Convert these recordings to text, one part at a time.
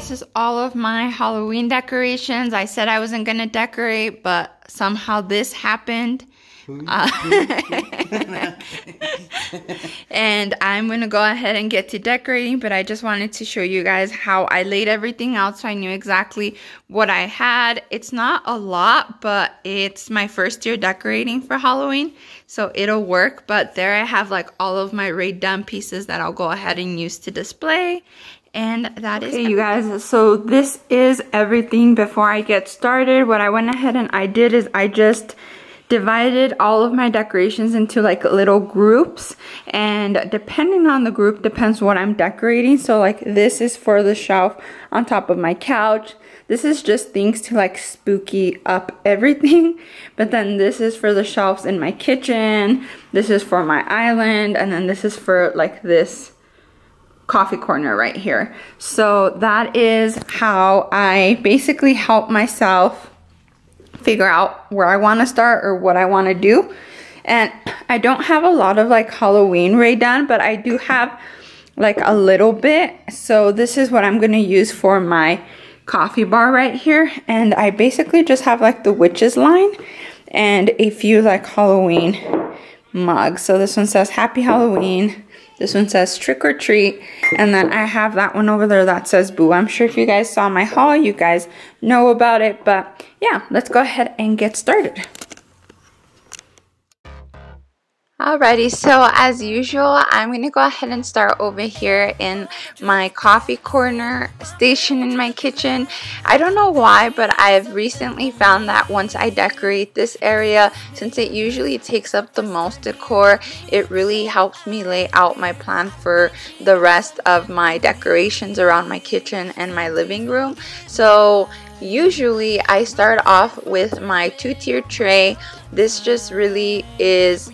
this is all of my Halloween decorations. I said I wasn't gonna decorate, but somehow this happened. And I'm gonna go ahead and get to decorating, but I just wanted to show you guys how I laid everything out so I knew exactly what I had. It's not a lot, but it's my first year decorating for Halloween, so it'll work. But there I have like all of my Rae Dunn pieces that I'll go ahead and use to display. And that is you guys, so this is everything before I get started. What I went ahead and I did is I just divided all of my decorations into like little groups, and depending on the group depends what I'm decorating. So like this is for the shelf on top of my couch. This is just things to like spooky up everything. But then this is for the shelves in my kitchen. This is for my island, and then this is for like this coffee corner right here. So that is how I basically help myself figure out where I want to start or what I want to do. And I don't have a lot of like Halloween Rae Dunn, but I do have like a little bit. So this is what I'm going to use for my coffee bar right here. And I basically just have like the witches line and a few like Halloween mugs. So this one says Happy Halloween. This one says Trick or Treat, and then I have that one over there that says Boo. I'm sure if you guys saw my haul, you guys know about it, but yeah, let's go ahead and get started. Alrighty, so as usual, I'm going to go ahead and start over here in my coffee corner station in my kitchen. I don't know why, but I've recently found that once I decorate this area, since it usually takes up the most decor, it really helps me lay out my plan for the rest of my decorations around my kitchen and my living room. So usually I start off with my 2-tier tray. This just really is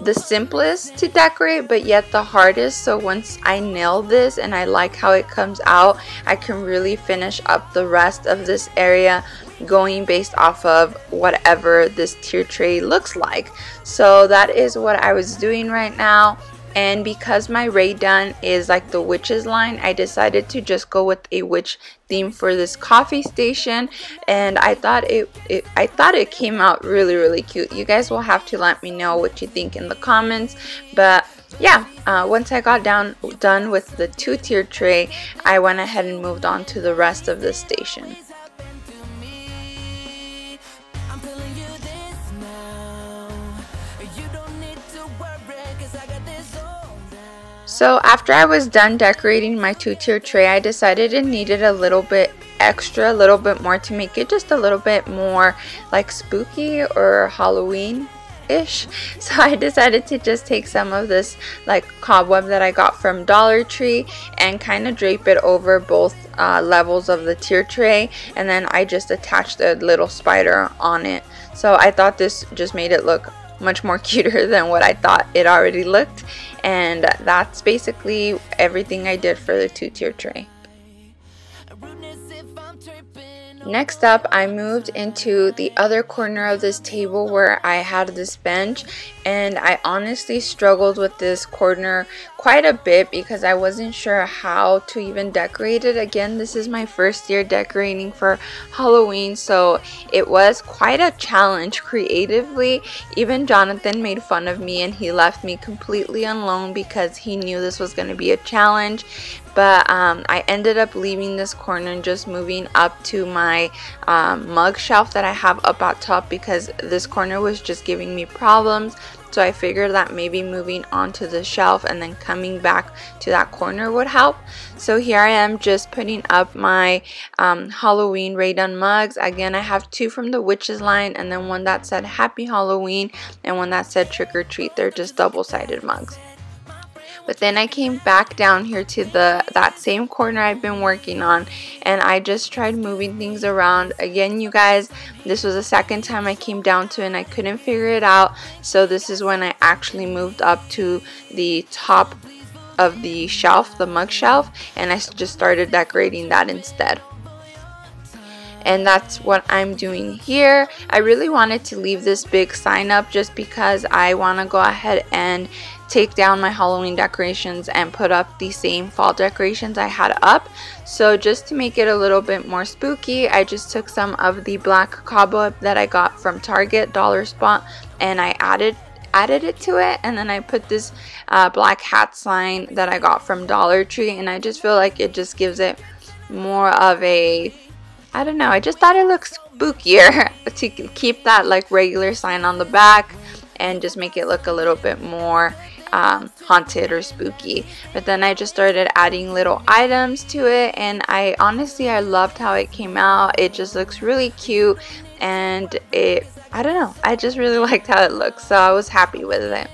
the simplest to decorate, but yet the hardest. So once I nail this and I like how it comes out, I can really finish up the rest of this area going based off of whatever this tier tray looks like. So that is what I was doing right now. And because my Rae Dunn is like the witches line, I decided to just go with a witch theme for this coffee station, and I thought it came out really cute. You guys will have to let me know what you think in the comments. But yeah, once I got done with the 2-tier tray, I went ahead and moved on to the rest of the station. So after I was done decorating my 2-tier tray, I decided it needed a little bit extra, a little bit more to make it just a little bit more like spooky or Halloween-ish. So I decided to just take some of this like cobweb that I got from Dollar Tree and kind of drape it over both levels of the tier tray, and then I just attached a little spider on it. So I thought this just made it look much more cuter than what I thought it already looked, and that's basically everything I did for the 2-tier tray. Next up, I moved into the other corner of this table where I had this bench, and I honestly struggled with this corner quite a bit because I wasn't sure how to even decorate it. Again, this is my first year decorating for Halloween, so it was quite a challenge creatively. Even Jonathan made fun of me and he left me completely alone because he knew this was going to be a challenge. But I ended up leaving this corner and just moving up to my mug shelf that I have up at top because this corner was just giving me problems. So I figured that maybe moving onto the shelf and then coming back to that corner would help. So here I am just putting up my Halloween Rae Dunn mugs. Again, I have 2 from the witches line, and then one that said Happy Halloween and one that said Trick or Treat. They're just double-sided mugs. But then I came back down here to that same corner I've been working on, and I just tried moving things around. Again, you guys, this was the second time I came down to it and I couldn't figure it out. So this is when I actually moved up to the top of the shelf, the mug shelf, and I just started decorating that instead. and that's what I'm doing here. I really wanted to leave this big sign up just because I want to go ahead and take down my Halloween decorations and put up the same fall decorations I had up. So just to make it a little bit more spooky, I just took some of the black cobweb that I got from Target dollar spot, and I added it to it, and then I put this black hat sign that I got from Dollar Tree, and I just feel like it just gives it more of a, I don't know, I just thought it looked spookier to keep that like regular sign on the back and just make it look a little bit more haunted or spooky. But then I just started adding little items to it, and I loved how it came out. It just looks really cute, and I don't know, I just really liked how it looks, so I was happy with it.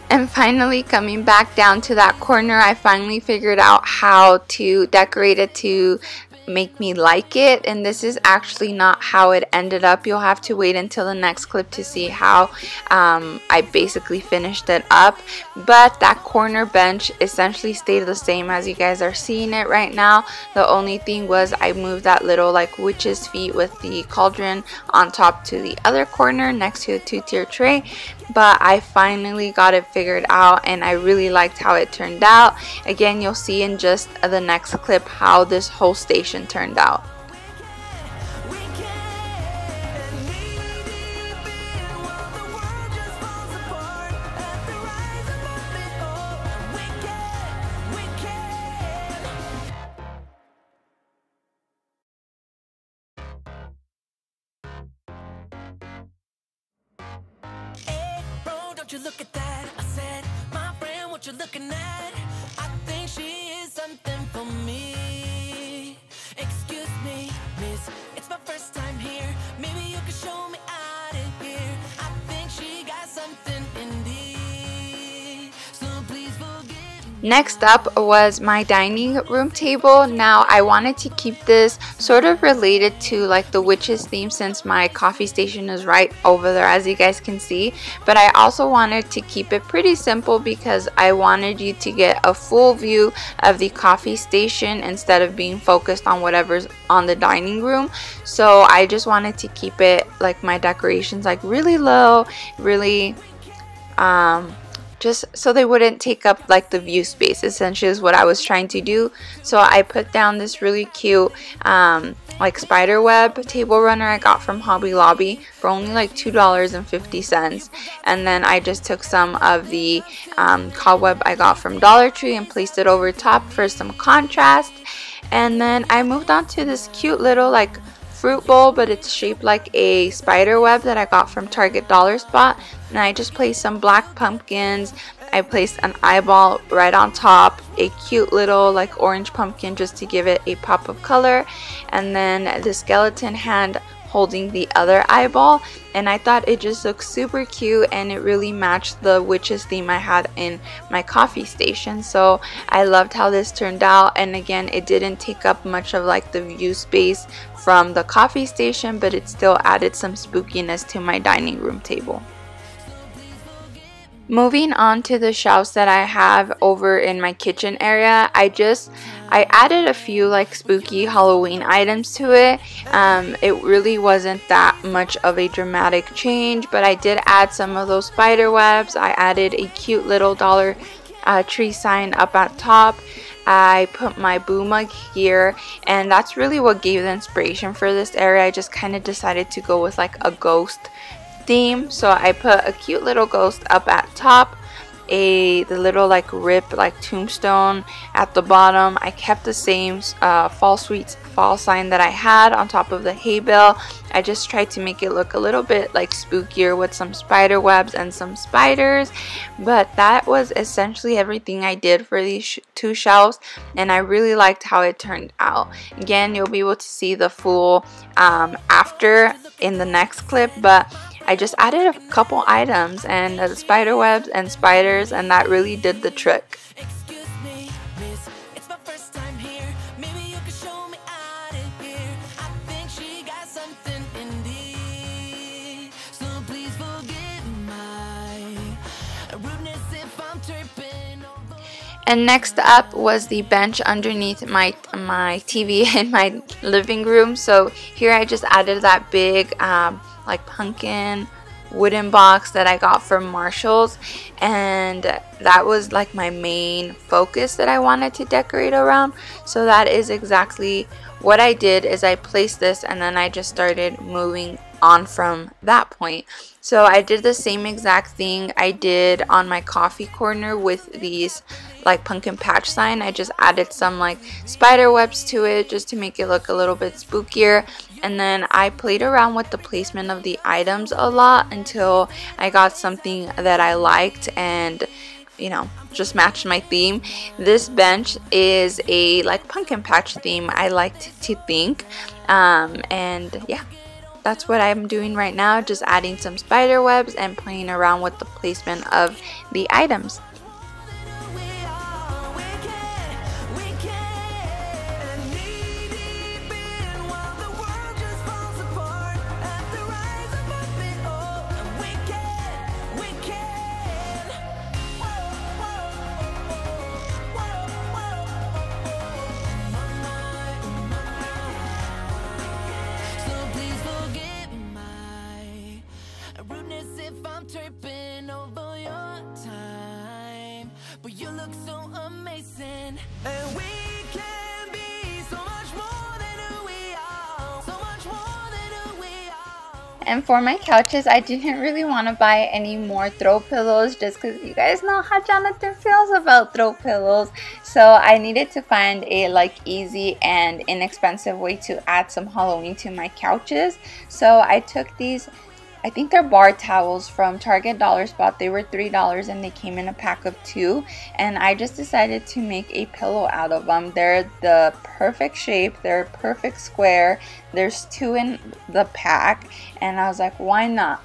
And finally, coming back down to that corner, I finally figured out how to decorate it to make me like it, and this is actually not how it ended up. You'll have to wait until the next clip to see how I basically finished it up. But that corner bench essentially stayed the same as you guys are seeing it right now. The only thing was I moved that little like witch's feet with the cauldron on top to the other corner next to a 2-tier tray. But I finally got it figured out, and I really liked how it turned out. Again, you'll see in just the next clip how this whole station turned out. You look at that, I said, my friend, what you looking at? I think she is something for me. Excuse me, miss, it's my first time here. Maybe you can show me out of here. I think she got something indeed. So please forgive me. Next up was my dining room table. Now I wanted to keep this sort of related to like the witch's theme, since my coffee station is right over there as you guys can see, but I also wanted to keep it pretty simple because I wanted you to get a full view of the coffee station instead of being focused on whatever's on the dining room. So I just wanted to keep it like my decorations like really low, really just so they wouldn't take up like the view space, essentially is what I was trying to do. So I put down this really cute like spider web table runner I got from Hobby Lobby for only like $2.50, and then I just took some of the cobweb I got from Dollar Tree and placed it over top for some contrast. And then I moved on to this cute little like fruit bowl, but it's shaped like a spider web that I got from Target dollar spot, and I just placed some black pumpkins. I placed an eyeball right on top, a cute little like orange pumpkin just to give it a pop of color, and then the skeleton hand holding the other eyeball. And I thought it just looked super cute, and it really matched the witch's theme I had in my coffee station. So I loved how this turned out, and again, it didn't take up much of like the view space from the coffee station, but it still added some spookiness to my dining room table. Moving on to the shelves that I have over in my kitchen area, I added a few like spooky Halloween items to it. It really wasn't that much of a dramatic change, but I did add some of those spider webs. I added a cute little Dollar Tree sign up at top. I put my boo mug here, and that's really what gave the inspiration for this area. I just kind of decided to go with like a ghost theme, so I put a cute little ghost up at top, the little like rip like tombstone at the bottom. I kept the same fall sweets fall sign that I had on top of the hay bale. I just tried to make it look a little bit like spookier with some spider webs and some spiders, but that was essentially everything I did for these two shelves, and I really liked how it turned out. Again, you'll be able to see the full after in the next clip, but I just added a couple items and spider webs and spiders, and that really did the trick. Excuse me, miss, it's my first time here. Maybe you can show me out of here. I think she got something in me. So please forgive my rudeness if I'm tripping over. And next up was the bench underneath my TV in my living room. So here I just added that big like pumpkin wooden box that I got from Marshall's, and that was like my main focus that I wanted to decorate around. So that is exactly what I did, is I placed this and then I just started moving on from that point. So I did the same exact thing I did on my coffee corner with these like pumpkin patch sign. I just added some like spider webs to it just to make it look a little bit spookier, and then I played around with the placement of the items a lot until I got something that I liked and, you know, just matched my theme. This bench is a like pumpkin patch theme, I liked to think, and yeah, that's what I'm doing right now, just adding some spider webs and playing around with the placement of the items. Tripping over your time, but you look so amazing, and we can be so much more than who we are, so much more than who we are. And for my couches, I didn't really want to buy any more throw pillows just because you guys know how Jonathan feels about throw pillows. So I needed to find a like easy and inexpensive way to add some Halloween to my couches. So I took these, I think they're bar towels from Target Dollar Spot. They were $3 and they came in a pack of 2, and I just decided to make a pillow out of them. They're the perfect shape, they're perfect square, there's 2 in the pack, and I was like, why not?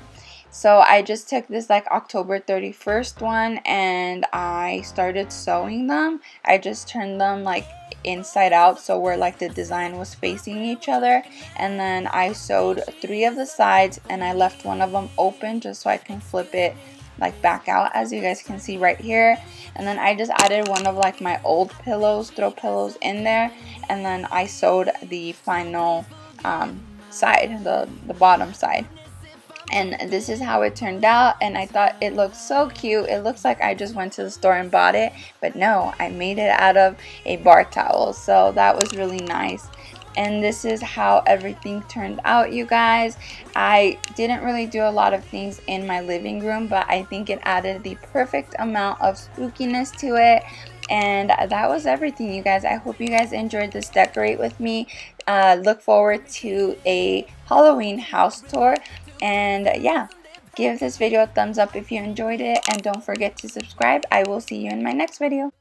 So I just took this like October 31st one and I started sewing them. I just turned them like inside out, so where like the design was facing each other, and then I sewed 3 of the sides and I left one of them open just so I can flip it like back out, as you guys can see right here. And then I just added one of like my old pillows, throw pillows, in there, and then I sewed the final side, the bottom side. And this is how it turned out, and I thought it looked so cute. It looks like I just went to the store and bought it, but no, I made it out of a bar towel, so that was really nice. And this is how everything turned out, you guys. I didn't really do a lot of things in my living room, but I think it added the perfect amount of spookiness to it. And that was everything, you guys. I hope you guys enjoyed this decorate with me. Look forward to a Halloween house tour. And yeah, give this video a thumbs up if you enjoyed it, and don't forget to subscribe. I will see you in my next video.